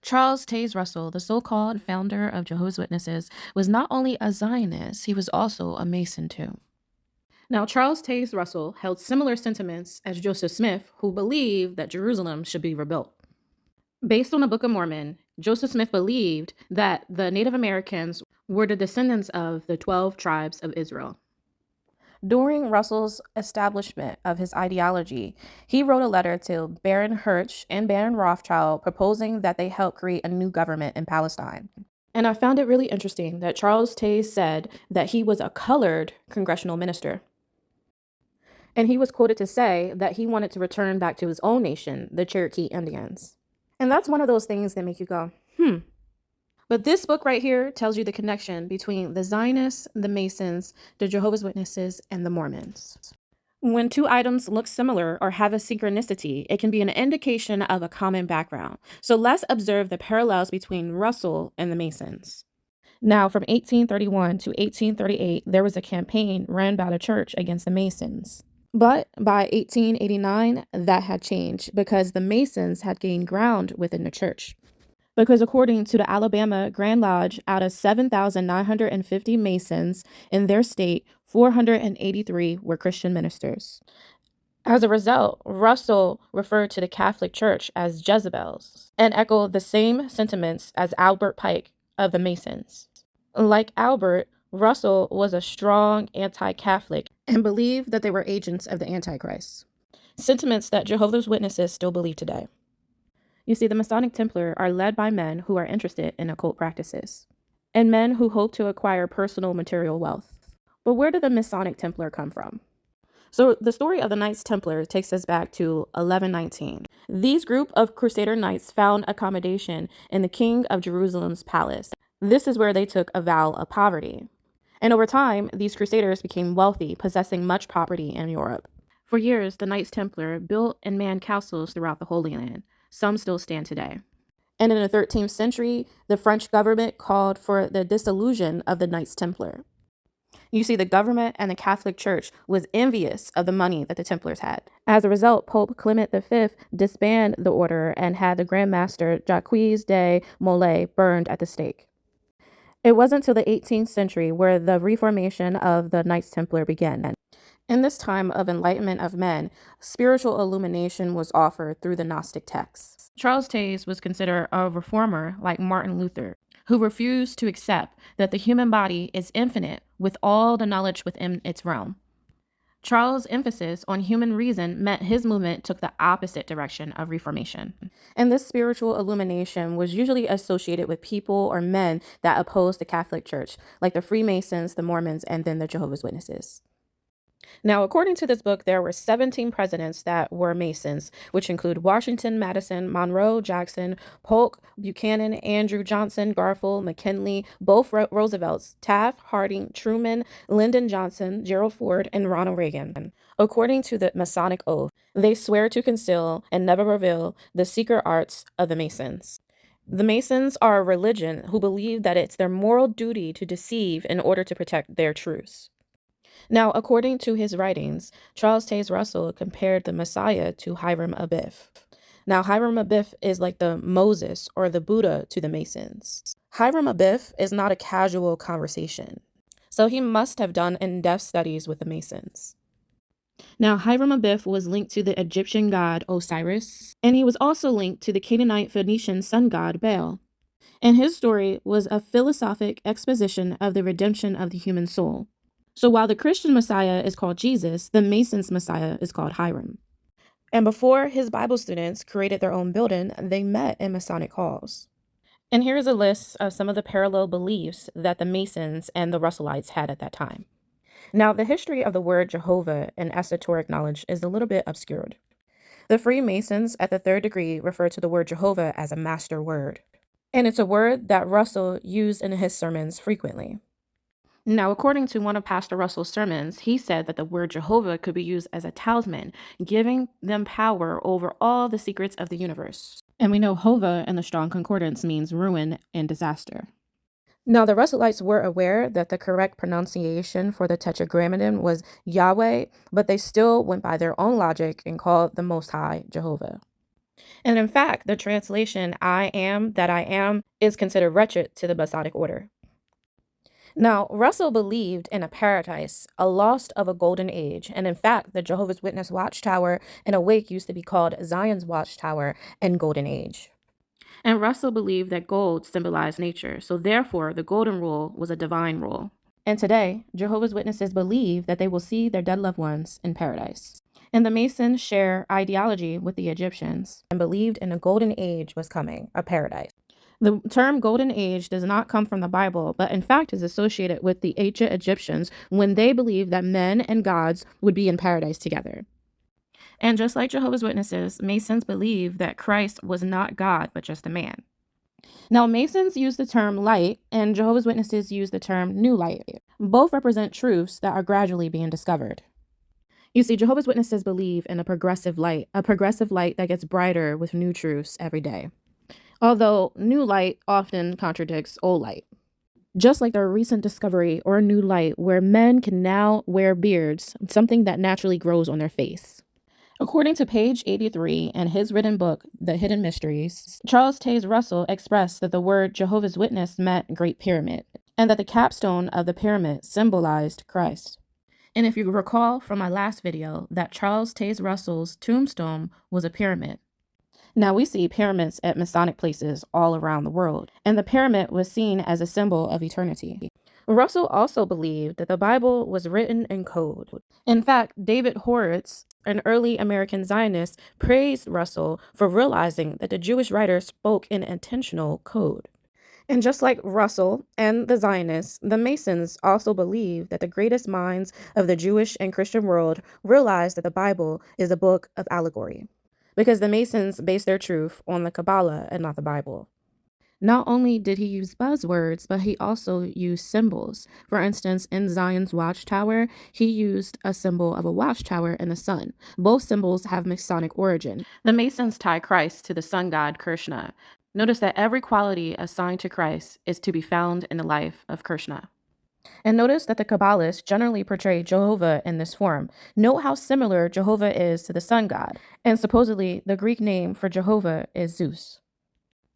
Charles Taze Russell, the so-called founder of Jehovah's Witnesses, was not only a Zionist, he was also a Mason too. Now, Charles Taze Russell held similar sentiments as Joseph Smith, who believed that Jerusalem should be rebuilt. Based on the Book of Mormon, Joseph Smith believed that the Native Americans were the descendants of the 12 tribes of Israel. During Russell's establishment of his ideology, he wrote a letter to Baron Hirsch and Baron Rothschild proposing that they help create a new government in Palestine. And I found it really interesting that Charles Taze said that he was a colored congressional minister. And he was quoted to say that he wanted to return back to his own nation, the Cherokee Indians. And that's one of those things that make you go, But this book right here tells you the connection between the Zionists, the Masons, the Jehovah's Witnesses, and the Mormons. When two items look similar or have a synchronicity, it can be an indication of a common background. So let's observe the parallels between Russell and the Masons. Now, from 1831 to 1838, there was a campaign ran by the church against the Masons. But by 1889, that had changed because the Masons had gained ground within the church. Because according to the Alabama Grand Lodge, out of 7,950 Masons in their state, 483 were Christian ministers. As a result, Russell referred to the Catholic Church as Jezebels and echoed the same sentiments as Albert Pike of the Masons. Like Albert, Russell was a strong anti-Catholic and believed that they were agents of the Antichrist, sentiments that Jehovah's Witnesses still believe today. You see, the Masonic Templar are led by men who are interested in occult practices and men who hope to acquire personal material wealth. But where did the Masonic Templar come from? So the story of the Knights Templar takes us back to 1119. These group of Crusader knights found accommodation in the King of Jerusalem's palace. This is where they took a vow of poverty. And over time, these Crusaders became wealthy, possessing much property in Europe. For years, the Knights Templar built and manned castles throughout the Holy Land. Some still stand today. And in the 13th century, the French government called for the dissolution of the Knights Templar. You see, the government and the Catholic Church was envious of the money that the Templars had. As a result, Pope Clement V disbanded the order and had the Grand Master Jacques de Molay burned at the stake. It wasn't until the 18th century where the reformation of the Knights Templar began. In this time of enlightenment of men, spiritual illumination was offered through the Gnostic texts. Charles Taze was considered a reformer like Martin Luther, who refused to accept that the human body is infinite with all the knowledge within its realm. Charles' emphasis on human reason meant his movement took the opposite direction of reformation. And this spiritual illumination was usually associated with people or men that opposed the Catholic Church, like the Freemasons, the Mormons, and then the Jehovah's Witnesses. Now, according to this book, there were 17 presidents that were Masons, which include Washington, Madison, Monroe, Jackson, Polk, Buchanan, Andrew Johnson, Garfield, McKinley, both Roosevelts, Taft, Harding, Truman, Lyndon Johnson, Gerald Ford, and Ronald Reagan. According to the Masonic oath, they swear to conceal and never reveal the secret arts of the Masons. The Masons are a religion who believe that it's their moral duty to deceive in order to protect their truths. Now, according to his writings, Charles Taze Russell compared the Messiah to Hiram Abiff. Now, Hiram Abiff is like the Moses or the Buddha to the Masons. Hiram Abiff is not a casual conversation, so he must have done in-depth studies with the Masons. Now, Hiram Abiff was linked to the Egyptian god Osiris, and he was also linked to the Canaanite Phoenician sun god Baal. And his story was a philosophic exposition of the redemption of the human soul. So while the Christian Messiah is called Jesus, the Masons' Messiah is called Hiram. And before his Bible students created their own building, they met in Masonic halls. And here's a list of some of the parallel beliefs that the Masons and the Russellites had at that time. Now, the history of the word Jehovah in esoteric knowledge is a little bit obscured. The Freemasons at the third degree refer to the word Jehovah as a master word. And it's a word that Russell used in his sermons frequently. Now, according to one of Pastor Russell's sermons, he said that the word Jehovah could be used as a talisman, giving them power over all the secrets of the universe. And we know Hova in the Strong Concordance means ruin and disaster. Now, the Russellites were aware that the correct pronunciation for the Tetragrammaton was Yahweh, but they still went by their own logic and called the Most High Jehovah. And in fact, the translation, I am that I am, is considered wretched to the Masonic order. Now, Russell believed in a paradise, a lost of a golden age, and in fact, the Jehovah's Witness Watchtower in Awake used to be called Zion's Watchtower and Golden Age. And Russell believed that gold symbolized nature, so therefore the golden rule was a divine rule. And today, Jehovah's Witnesses believe that they will see their dead loved ones in paradise. And the Masons share ideology with the Egyptians and believed in a golden age was coming, a paradise. The term golden age does not come from the Bible, but in fact is associated with the ancient Egyptians when they believed that men and gods would be in paradise together. And just like Jehovah's Witnesses, Masons believe that Christ was not God, but just a man. Now, Masons use the term light, and Jehovah's Witnesses use the term new light. Both represent truths that are gradually being discovered. You see, Jehovah's Witnesses believe in a progressive light that gets brighter with new truths every day. Although new light often contradicts old light. Just like the recent discovery or new light where men can now wear beards, something that naturally grows on their face. According to page 83 in his written book, The Hidden Mysteries, Charles Taze Russell expressed that the word Jehovah's Witness meant Great Pyramid, and that the capstone of the pyramid symbolized Christ. And if you recall from my last video, that Charles Taze Russell's tombstone was a pyramid. Now we see pyramids at Masonic places all around the world, and the pyramid was seen as a symbol of eternity. Russell also believed that the Bible was written in code. In fact, David Horowitz, an early American Zionist, praised Russell for realizing that the Jewish writer spoke in intentional code. And just like Russell and the Zionists, the Masons also believe that the greatest minds of the Jewish and Christian world realized that the Bible is a book of allegory, because the Masons base their truth on the Kabbalah and not the Bible. Not only did he use buzzwords, but he also used symbols. For instance, in Zion's Watchtower, he used a symbol of a watchtower and the sun. Both symbols have Masonic origin. The Masons tie Christ to the sun god Krishna. Notice that every quality assigned to Christ is to be found in the life of Krishna. And notice that the Kabbalists generally portray Jehovah in this form. Note how similar Jehovah is to the sun god, and supposedly the Greek name for Jehovah is Zeus.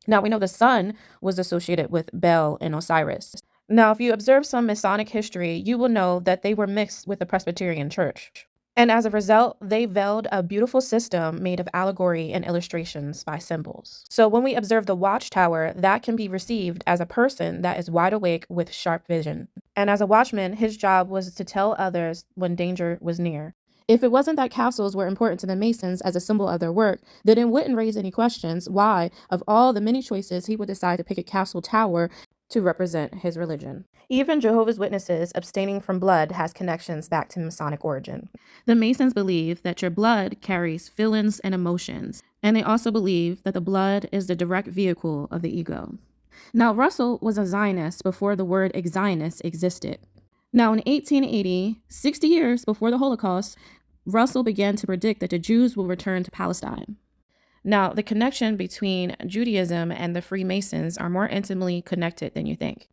Now, we know the sun was associated with Bel and Osiris. Now, if you observe some Masonic history, you will know that they were mixed with the Presbyterian Church. And as a result, they veiled a beautiful system made of allegory and illustrations by symbols. So when we observe the watchtower, that can be received as a person that is wide awake with sharp vision. And as a watchman, his job was to tell others when danger was near. If it wasn't that castles were important to the Masons as a symbol of their work, then it wouldn't raise any questions why, of all the many choices, he would decide to pick a castle tower to represent his religion. Even Jehovah's Witnesses abstaining from blood has connections back to Masonic origin. The Masons believe that your blood carries feelings and emotions, and they also believe that the blood is the direct vehicle of the ego. Now, Russell was a Zionist before the word Zionist existed. Now, in 1880, 60 years before the Holocaust, Russell began to predict that the Jews will return to Palestine. Now, the connection between Judaism and the Freemasons are more intimately connected than you think.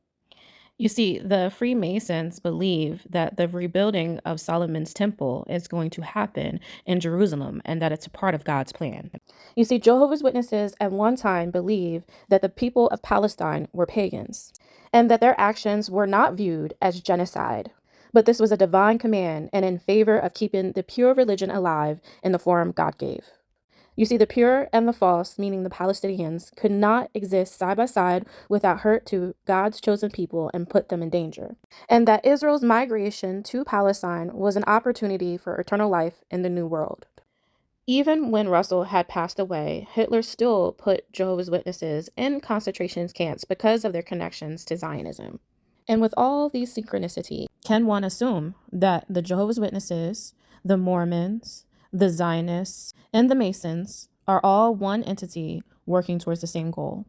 You see, the Freemasons believe that the rebuilding of Solomon's temple is going to happen in Jerusalem and that it's a part of God's plan. You see, Jehovah's Witnesses at one time believed that the people of Palestine were pagans and that their actions were not viewed as genocide. But this was a divine command and in favor of keeping the pure religion alive in the form God gave. You see, the pure and the false, meaning the Palestinians, could not exist side by side without hurt to God's chosen people and put them in danger. And that Israel's migration to Palestine was an opportunity for eternal life in the New World. Even when Russell had passed away, Hitler still put Jehovah's Witnesses in concentration camps because of their connections to Zionism. And with all these synchronicities, can one assume that the Jehovah's Witnesses, the Mormons, the Zionists, and the Masons are all one entity working towards the same goal?